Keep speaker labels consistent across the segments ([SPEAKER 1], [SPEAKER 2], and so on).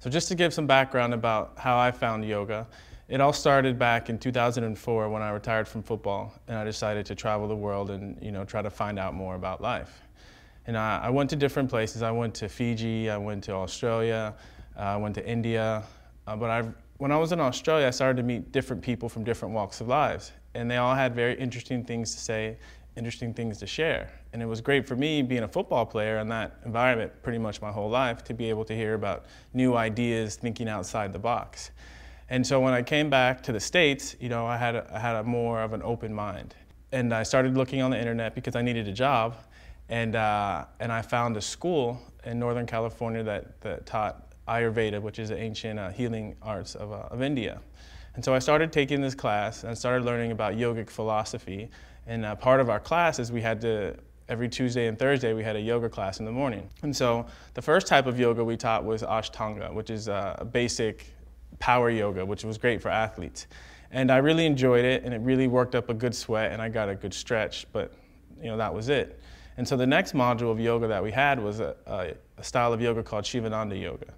[SPEAKER 1] So just to give some background about how I found yoga, it all started back in 2004 when I retired from football and I decided to travel the world and try to find out more about life. And I went to different places. I went to Fiji, I went to Australia, I went to India. When I was in Australia, I started to meet different people from different walks of lives. And they all had very interesting things to say, interesting things to share. And it was great for me, being a football player in that environment pretty much my whole life, to be able to hear about new ideas, thinking outside the box. And so when I came back to the States, I had a more of an open mind. And I started looking on the internet because I needed a job. And I found a school in Northern California that taught Ayurveda, which is the ancient healing arts of India. And so I started taking this class and started learning about yogic philosophy. And part of our classes, every Tuesday and Thursday, we had a yoga class in the morning. And so the first type of yoga we taught was Ashtanga, which is a basic power yoga, which was great for athletes. And I really enjoyed it, and it really worked up a good sweat, and I got a good stretch, but that was it. And so the next module of yoga that we had was a style of yoga called Shivananda Yoga.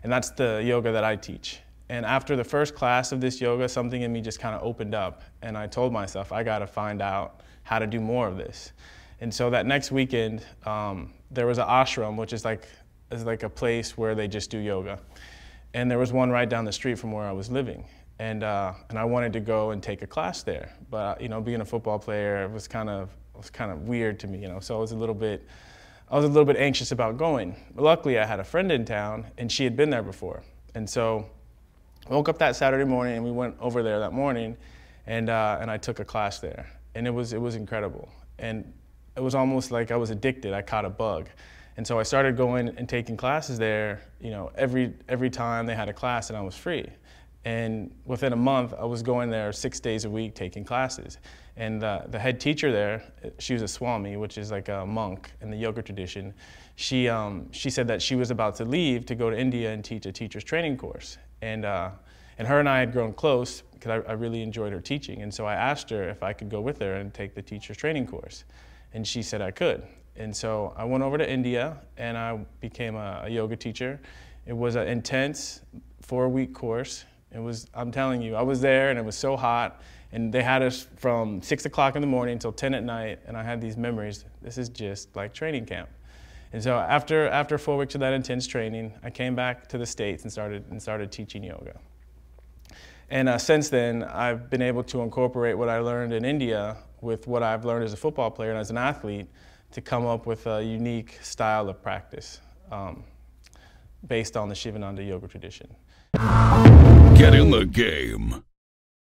[SPEAKER 1] And that's the yoga that I teach. And after the first class of this yoga, something in me just kind of opened up. And I told myself, I got to find out how to do more of this. And so that next weekend, there was an ashram, which is like a place where they just do yoga. And there was one right down the street from where I was living. And I wanted to go and take a class there. But being a football player, it was kind of weird to me, so I was a little bit anxious about going. But luckily, I had a friend in town, and she had been there before. And so I woke up that Saturday morning, and we went over there that morning, and I took a class there. And it was incredible. And it was almost like I was addicted. I caught a bug. And so I started going and taking classes there, every time they had a class and I was free. And within a month, I was going there 6 days a week taking classes. And the head teacher there, she was a Swami, which is like a monk in the yoga tradition. She said that she was about to leave to go to India and teach a teacher's training course. And her and I had grown close because I really enjoyed her teaching. And so I asked her if I could go with her and take the teacher's training course. And she said I could. And so I went over to India and I became a yoga teacher. It was an intense 4-week course. I'm telling you, I was there and it was so hot, and they had us from 6 o'clock in the morning until 10 at night, and I had these memories. This is just like training camp. And so after 4 weeks of that intense training, I came back to the States and started teaching yoga. And since then, I've been able to incorporate what I learned in India with what I've learned as a football player and as an athlete to come up with a unique style of practice based on the Shivananda yoga tradition.
[SPEAKER 2] Get in the game.